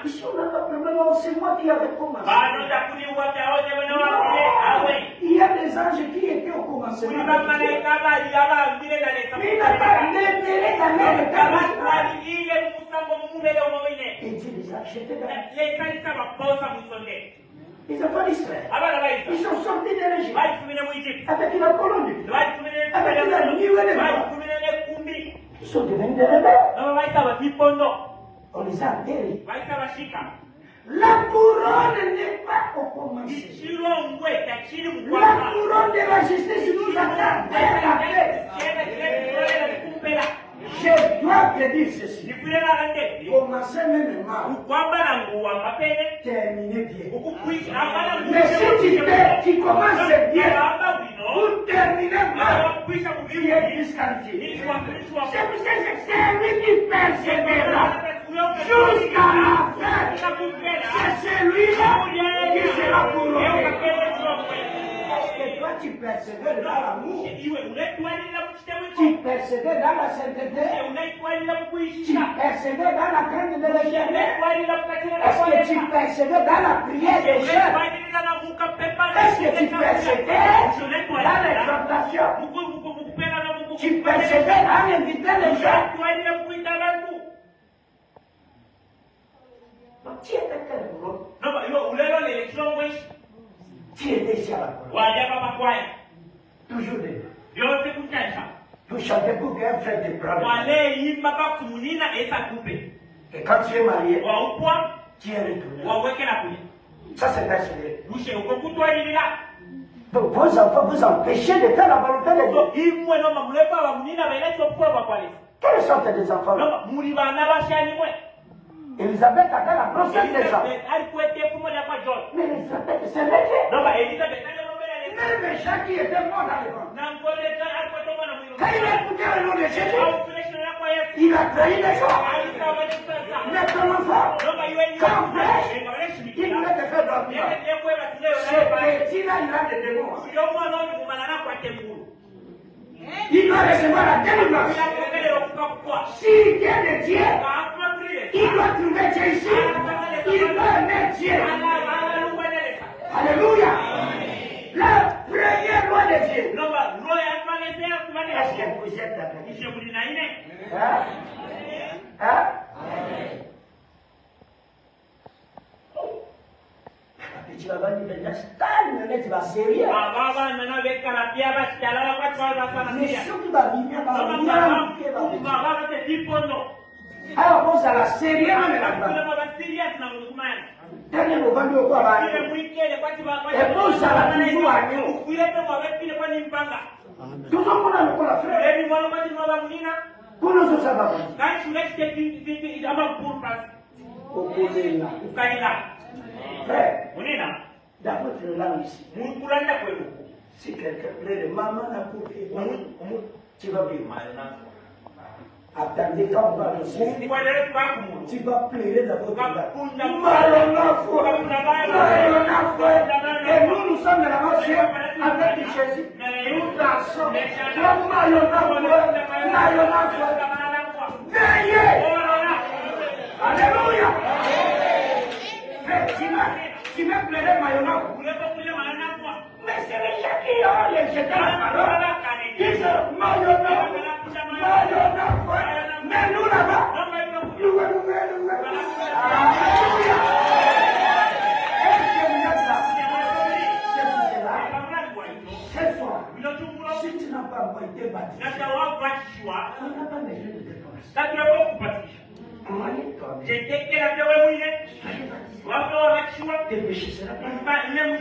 Ici, on n'a pas de problème, c'est moi qui avais commencé. Il y a des anges qui étaient au commencement. Il n'a pas d'intérêt d'aller le travail. Et Dieu les a achetés dans les enfants d'Israël. Ils sont sortis de l'Égypte avec la colonie, avec la nuit. Ils sont devenus des rebelles. On les a enterrés. La couronne n'est pas au commencement. La couronne de la justice nous attend dès la paix. Je dois te dire ceci. Commencez même mal. Terminez bien. Mais si tu commences bien, vous terminez mal. Tu es disqualifié. C'est lui qui persévérera jusqu'à la fin. C'est celui-là qui sera couronné. Est-ce que toi tu persévères dans l'amour? Tu persévères dans la sainteté? Tu persévères dans la crainte de l'Éternel? Est-ce que tu persévères dans la prière des chefs? Est-ce que tu persévères dans l'exhortation? Tu persévères à inviter les gens? Donc tu étais quel boulot? Tu étais ici à la couronne. Toujours des vous chantez pour qu'un frère te prenne. Et quand tu es marié, tu es retourné. Ça c'est personnel. Donc vos enfants vous empêchez de faire la volonté de Dieu. Quelle sorte des enfants? Élisabeth a fait la grossesse des gens. Mais Élisabeth, c'est léger. Même Jacques qui était mort dans le ventre. Quand il a écouté le nom de Jésus, il a trahi les gens. Mais ton enfant, quand flèche, il voulait te faire dormir. Ce petit-là, il a des démons. Il doit recevoir la délivrance. S'il vient de Dieu, il doit trouver Dieu ici. Il doit aimer Dieu. Alléluia. La première loi de Dieu. Est-ce que vous êtes d'accord? Hein? Hein? Tu vas voir, tu vas sérieux. Mais surtout, alors, bon, ça la sérieux, mais là-bas. Dernier moment, nous quoi, bah, et bon, ça la toujours à nous. Tout ça, on a le quoi faire. Pour nous, ça va. Frère, dans votre langue ici, si quelqu'un plaît de maman n'a pas tu vas vivre. Attendez, quand on va le ciel, tu vas pleurer dans votre langue. Et nous sommes dans la marche avec Jésus. Nous dansons. Veillez. Alléluia. Tu vas pleurer Mayonnaise. Mais c'est les gens qui ont les jetés la parole. Ils disent Mayonnaise. Mais nous là-bas, nous. Alléluia. Est-ce que vous êtes là? C'est soir. Si tu n'as pas été baptisé, on n'a pas besoin de défense. Tes péchés seront pardonnés.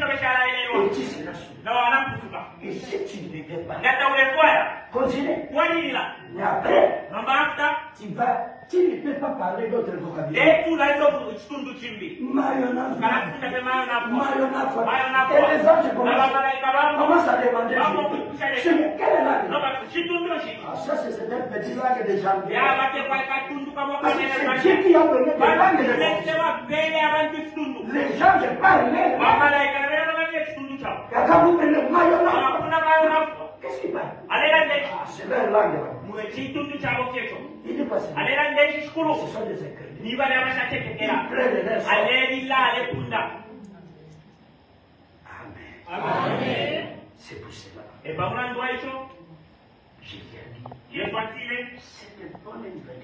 Et tu seras sauvé. Et si tu ne deviens pas, continue. Mais après, tu ne peux pas parler d'autres vocabulaire. Mayonnaise. Et les autres commencent à demander quelle est la vie? Ah, ça c'est un petit langue de gens. Parce que c'est Dieu qui a donné des langues de les gens je parle. Quand vous prenez mayonnaise, Qu'est-ce qu'il parle? C'est leur langue. Il dit quoi ça? Ce sont des incrédules. Ils prennent leur sang. Amen. C'est pour cela. J'ai bien dit. C'est une bonne nouvelle.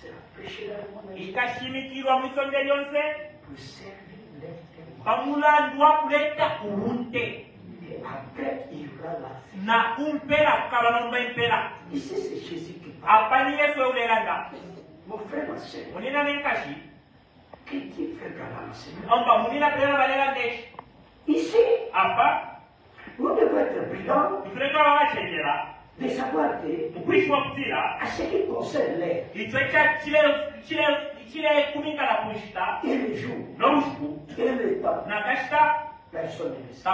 C'est la péché de la pour servir l'éternel. Et après, il va la faire. Ici, c'est Jésus qui parle. Mon frère, ma soeur, que Dieu fait dans l'enseignement. Ici, vous devez être brillant de savoir que, à ce qui concerne l'air, et le jour, et le temps, personne ne le sait.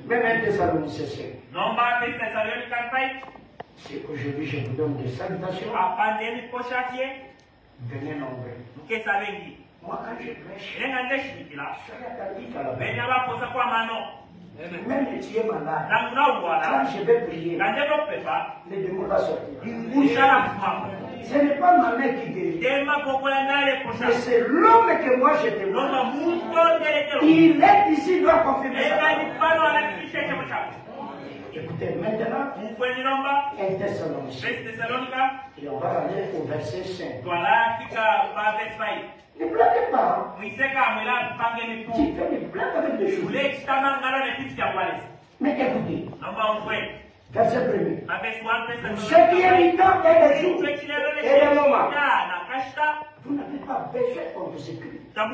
Même un Thessaloniciens 5. C'est qu'aujourd'hui, je vous donne des salutations. Venez nombreux. Moi, quand je prêche, soyez attentifs à la paix. Même si tu es malade, quand je vais prier, le démon va sortir. Ce n'est pas ma main qui guérit, mais c'est l'homme que moi je demande. Il est ici, il doit confirmer ça. Écoutez, maintenant, un Thessaloniciens. Et on va aller au verset 5. Ne blaguez pas. Tu fais des blagues avec des choses. Mais écoutez, verset 1. Ce qui est évident est le jour et le moment. Vous n'avez pas besoin qu'on vous écrit. Car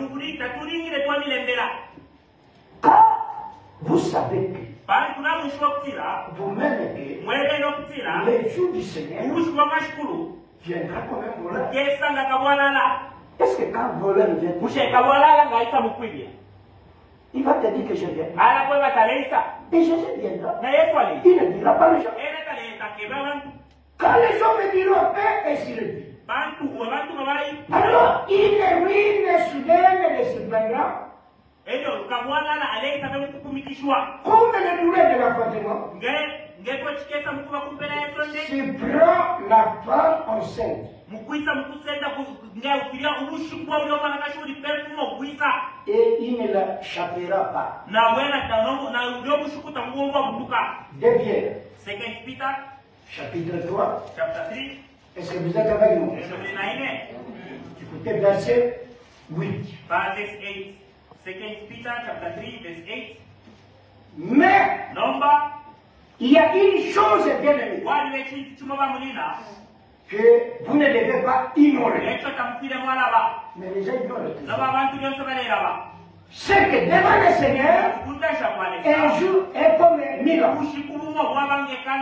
vous savez que vous-même que le jour du Seigneur viendra comme un voleur. Est-ce que quand voleur vient, il va te dire que je viens. Et Jésus viendra. Il ne dira pas les gens. Quand les gens me diront paix, et s'il le dit. Alors, il est ruine soudaine et les surprendra. Comme le douleur de l'enfantement. Tu prends la femme enceinte. Et il ne la chappera pas. De Pierre. Chapitre 3. Est-ce que vous êtes avec nous? Écoutez, verset 8. Mais il y a une chose bien aimée que vous ne devez pas ignorer. Mais les gens ignorent. C'est que devant le Seignur, un jour est comme 1000 ans.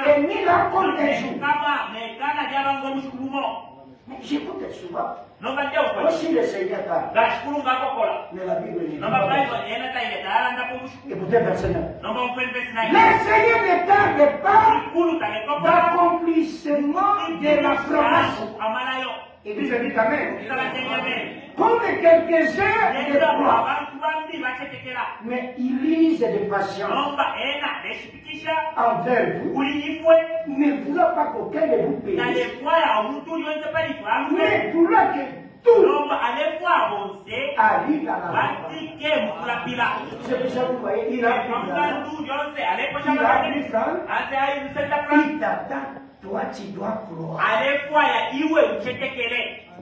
Et 1000 ans comme un jour. Mais j'écoute souvent. Aussi le Seigneur parle. Mais la Bible dit. Écoutez verset 9. Le Seigneur ne tarde pas d'accomplissement de la promesse. Et puis je dis Amen. Comme quelques-uns de croient. Mais il lise de patience envers vous, ne voulant pas qu'aucun de vous périsse, mais voulant que tout arrive à la mort. C'est pour ça que vous voyez, il a pris Franck, il t'attend, toi tu dois croire.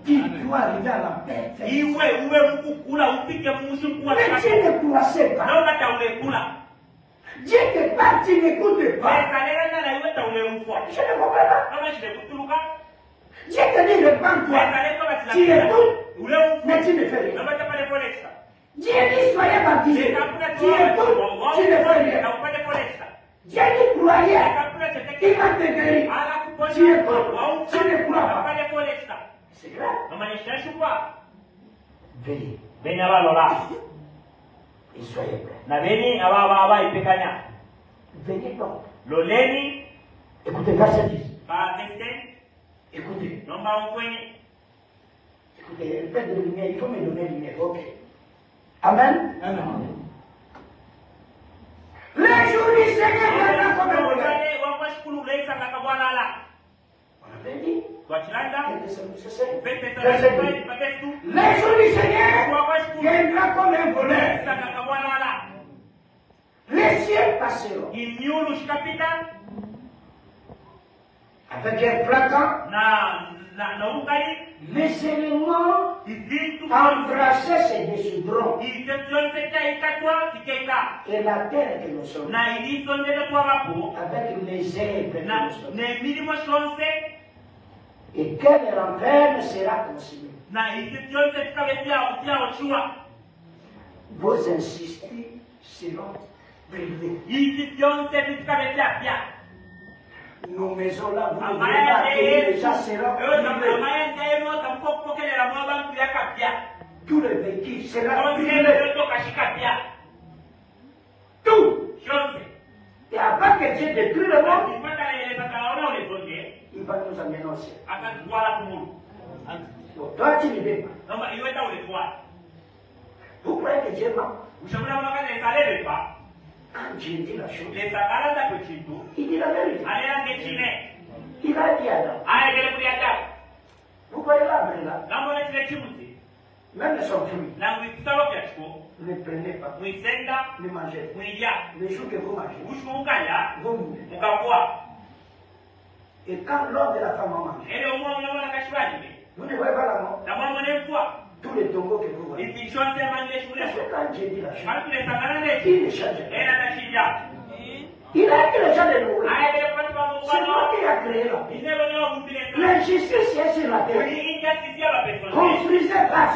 Tu dois arriver à la paix. Mais tu ne croissais pas. Dieu te parle, tu n'écoutes pas. Je ne comprends pas. Dieu te dit répands-toi. Tu écoutes, mais tu ne fais rien. Dieu dit soyez baptisés. Tu écoutes, tu ne fais rien. Dieu dit croyez, il va te guérir. Tu écoutes, tu ne crois pas. C'est grave. Veillez. Et soyez prêts. Veillez donc. Écoutez, verset 10. Écoutez. Écoutez, le Père de lumière, il faut me donner lumière. Ok. Amen. Amen. Les jours du Seigneur viendront comme un voleur. On avait dit. Les jours du Seigneur viendront comme un voleur. Les cieux passeront. Avec un fracas. Les éléments embrassés se décideront. Et la terre que nous sommes. Avec les œuvres que nous sommes. Et quelle renferme sera consumée. Vos insistés seront brûlés. Nos maisons là, vous ne voulez pas accueillir, les gens seront brûlés. Tout le véhicule sera brûlé. Tout. Et avant que Dieu détruise le monde, il va nous amener au ciel. Toi, tu ne veux pas. Vous croyez que Dieu ment? Quand Dieu dit la chose, il dit la vérité. Il a dit à Adam. Vous voyez l'arbre là? Même son fruit. Ne prenez pas. Ne mangez pas. Le jour que vous mangez, vous mourrez. Et quand l'homme et la femme ont mangé, vous ne voyez pas la mort? Tous les tombeaux que vous voyez. Parce que quand Dieu dit la chose, il ne change rien. Il a dit les gens de nous. C'est moi qui a créé la paix. L'injustice est sur la terre. Construisez pas.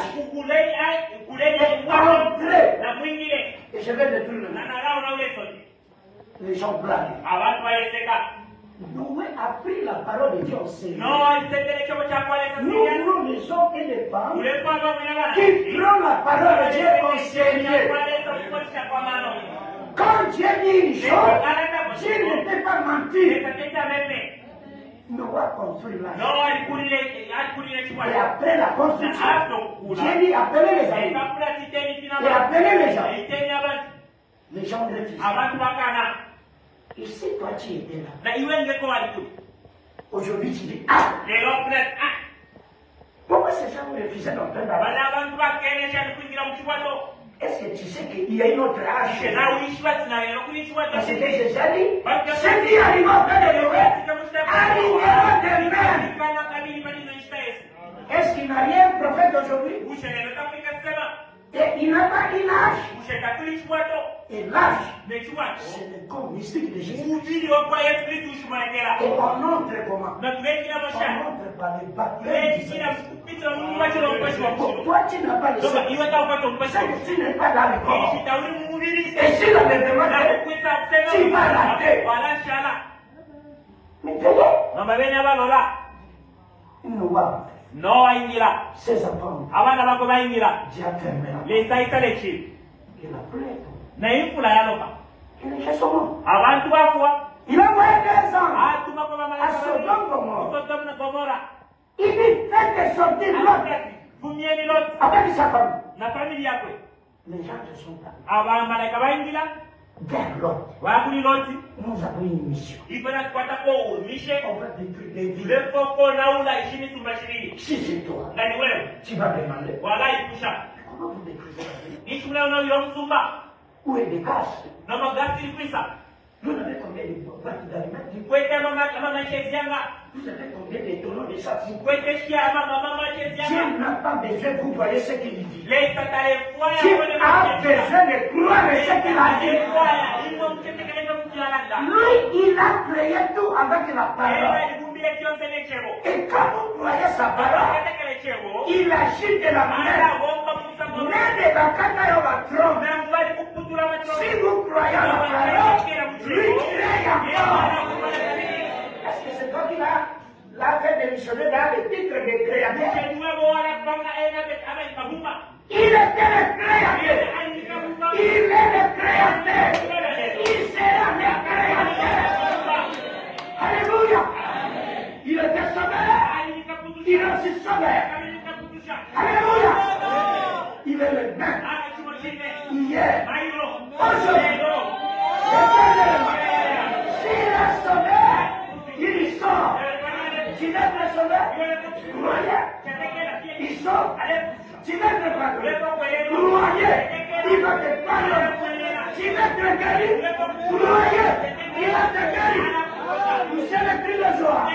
Entrez. Et je vais détruire le monde. Les gens blaguent. Noé a pris la parole de Dieu au Seigneur. Nous ne sommes que des femmes qui prennent la parole de Dieu au Seigneur. Quand Dieu dit une chose, Dieu ne peut pas mentir. Noé a construit la et après la construction, Dieu dit appelez les amis. Et appelez les gens. Les gens refusent. Et si toi tu étais là, aujourd'hui tu dis pourquoi ces gens refusaient d'entrer là-bas? Est-ce que tu sais qu'il y a une autre hache? Parce que j'ai déjà dit, ce qui arrive auprès de Noé arrivera demain. Est-ce qu'il n'y a rien de prophète aujourd'hui? Et il n'a pas une hache. Et l'âge, c'est le corps mystique de Jésus. Et on entre comment? On entre par les baptêmes. Toi, tu n'as pas le sang. C'est que tu n'es pas dans le corps. Et si on me demande, tu vas rater. Mais No aingira. Ses enfants. Abana bako baingira. Dieu fermera. Les saita les chi. Il a pris. Na infula yaloka. Il est chez son nom. Abantu bafwa. Il a envoyé des ans. Atuma kwa mama à Sodome Gomorrhe. Sodome na Gomorrhe. Il dit faites sortir Lot. Fumieni Lot. Avec sa femme. Na famille yako. Les gens ne sont pas. Aba malaika baingira. Vers Lot. Wakuli Loti. Nous avons une mission. Ifana kwata ko mission. On va détruire les villes. Le koko naula ishini tumbashiri. Si c'est toi. Ngani wewe. Tu vas demander. Wala ikusha. Comment vous détruisez la ville? Ishula una yomsumba. Où est des gaz? Na magasi ilikuisa. Vous avez combien de boîtes d'aliments? Kwete mama chezianga. Vous avez combien de tonneaux de sable? Kwete shia mama chezianga. Dieu n'a pas besoin, vous voyez ce qu'il dit. Dieu a besoin de croire ce qu'il a dit. Lui, il a créé tout avec la parole. Et quand vous croyez sa parole, il agit de la manière. Si vous croyez à la parole, lui crée encore. Est-ce que c'est toi qui l'a fait démissionner dans le titre de créateur? Il était le créateur. Il est le créateur. Il sera le créateur. Alléluia. Il était sauveur. Il est aussi sauveur. Alléluia. Il est le même. Hier. Aujourd'hui. S'il est sauvé, il sort. S'il est sauvé, croyez, il sort. S'il est pardonné, croyez, il va te pardonner. S'il est guéri, croyez, il va te guérir. Vous savez le cri de joie.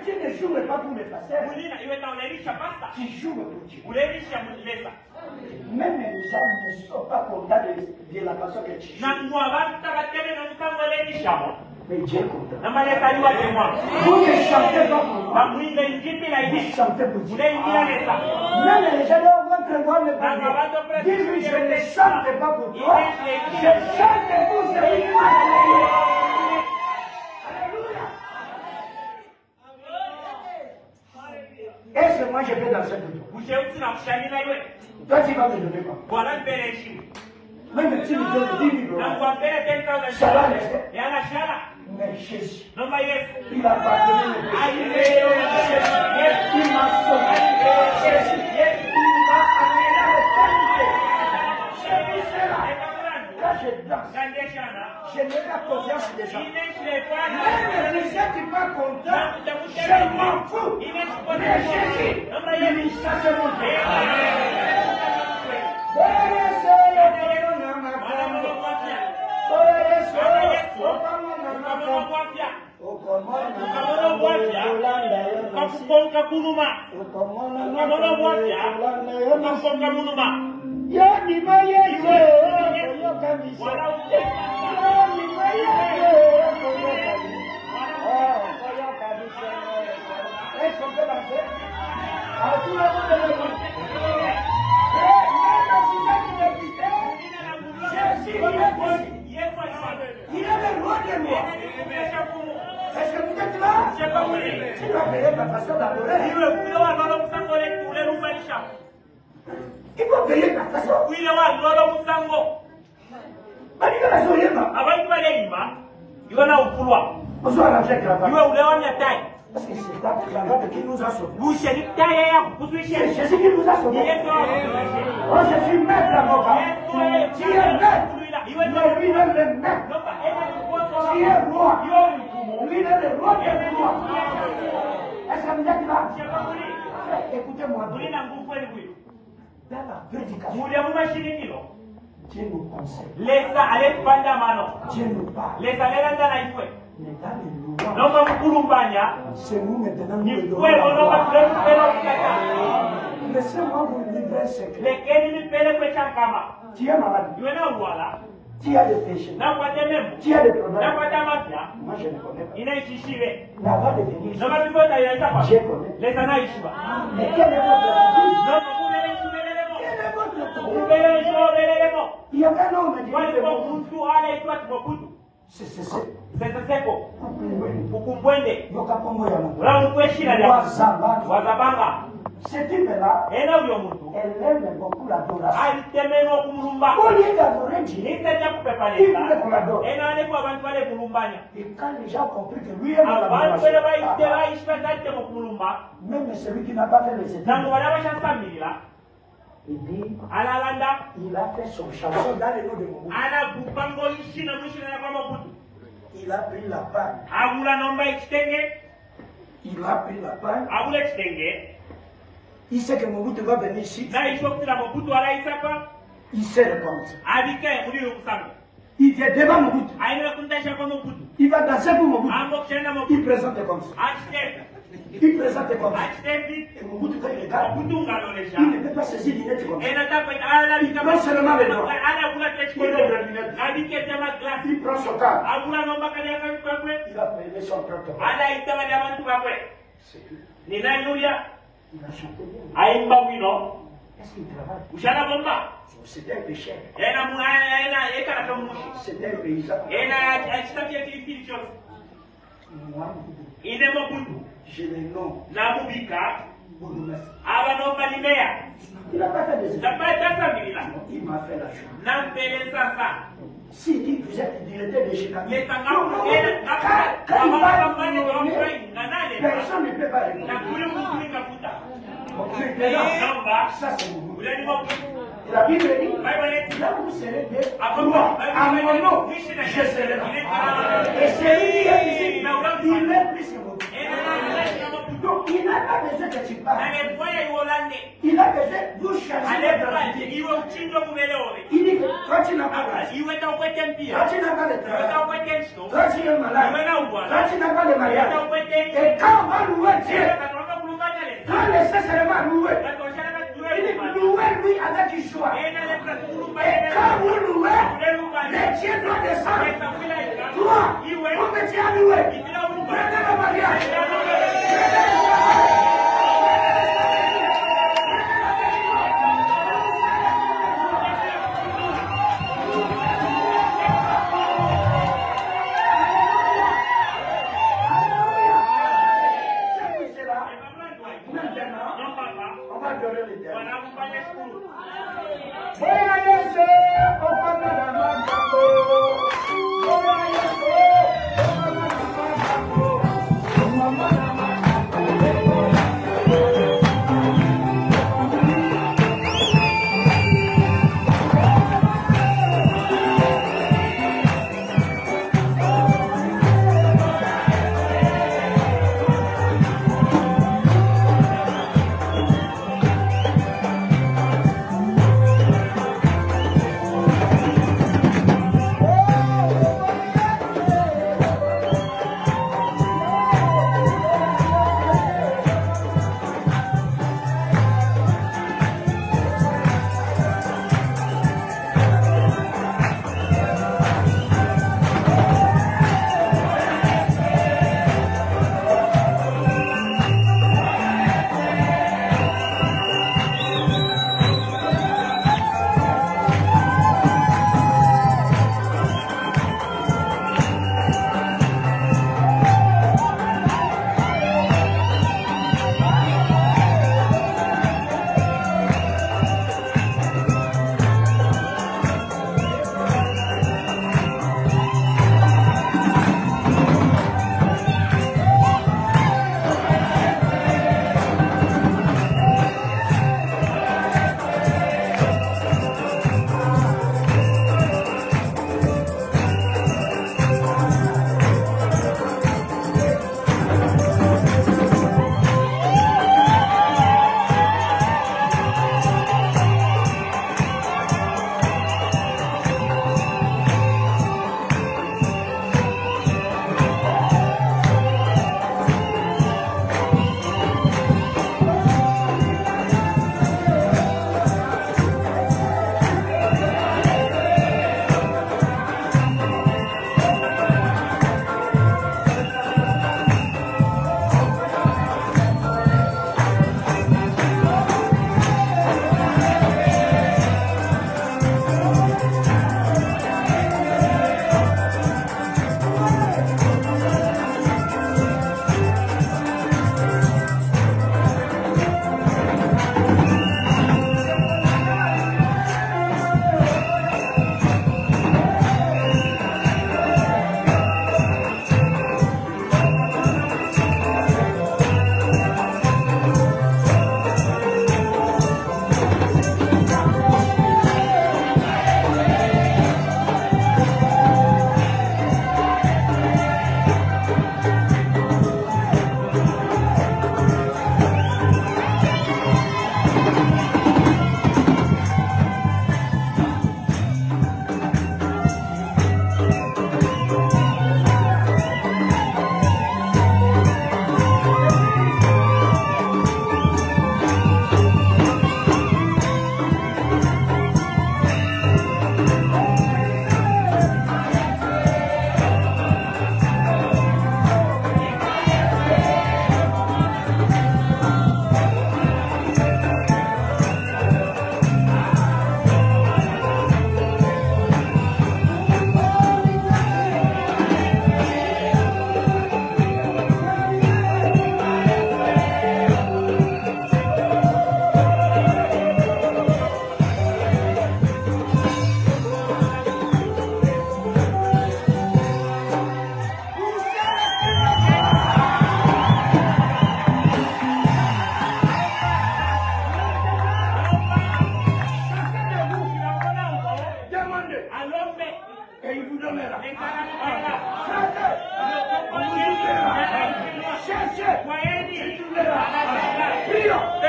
Tu ne joues pas pour les pasteurs. Tu joues pour Dieu. Même les gens ne sont pas contents de la façon que tu joues. Mais Dieu est content. Vous ne chantez pas pour moi. Vous chantez pour Dieu. Même les gens vont te voir me parler. Dis-lui, je ne chante pas pour toi. Je chante pour celui qui m'a donné. Est-ce que moi je peux danser pour toi? Toi tu vas me donner quoi? Même si tu me donnes 10 000 $, ça va rester. Mais Jésus, il a pardonné le péché. Il m'a sauvé. Jésus, il m'a amené le péché. C'est pour cela. Quand je danse, je n'ai pas confiance des gens. Même si tu n'es pas content, je m'en fous. Mais Jésus, il s'est montré. Il est le roi de moi. Est-ce que vous êtes là? Tu dois payer ta façon d'adorer. Il faut payer ta façon. Parce que c'est la cravate qui nous a sauvés. C'est Jésus qui nous a sauvés. Oh, je suis maître avocat. Tu es maître. Mais lui est le maître. Tu es roi. Lui est le roi des rois. Est-ce que vous êtes là? Écoutez-moi. Dans la prédication, Dieu nous conseille. Dieu nous parle. Mais dans les louanges, c'est nous maintenant nous le donnons. Laissez-moi vous livrer un secret. Tu es malade. Tu as des péchés. Tu as des problèmes. Moi je ne connais pas. Mais avant de venir, Dieu connaît. Mais quel est votre tour? Il y avait un homme qui disait c'est ce type-là, elle aime beaucoup l'adoration. Au lieu d'adorer Dieu, il voulait qu'on l'adore. Et quand les gens ont compris que lui aime l'adoration, même celui qui n'a pas fait les études, il dit, il a fait son chanson dans le nom de Mobutu. Il a pris la panne. Il a pris la panne. Il sait que Mobutu va venir ici. Il sait le compte. Il vient devant Mobutu. Il va danser pour Mobutu. Il présente le compte. Il présente le compte. Et Mobutu, quand il regarde, il ne peut pas saisir l'inette comme ça. Non seulement le doigt. Il ouvre la lunette. Il prend son câble. Il a payé son propre. C'est tout. Il a chanté bien. Est-ce qu'il travaille? C'était un péché. C'était un paysan. Moi, je le nomme Il n'a pas fait des études. Il m'a fait la chose. S'il dit que vous êtes directeur de Chicago, personne ne peut pas répondre. Ça c'est vous. La Bible dit, là vous serez des rois. À mon nom, je serai là. Et celui qui est ici, il est plus que vous. Donc il n'a pas besoin de tu parles. Il a besoin de vous changer d'identité. Il dit que toi tu n'as pas l'âge. Toi tu n'as pas le travail. Toi tu es malade. Toi tu n'as pas de mariage. Et quand on va louer Dieu, quand laisser seulement louer, il dit louer lui avec joie. Et quand vous louez, les dieux doivent descendre. Toi, vous que tu as loué, prenez le mariage.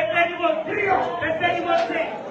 Peteni bose.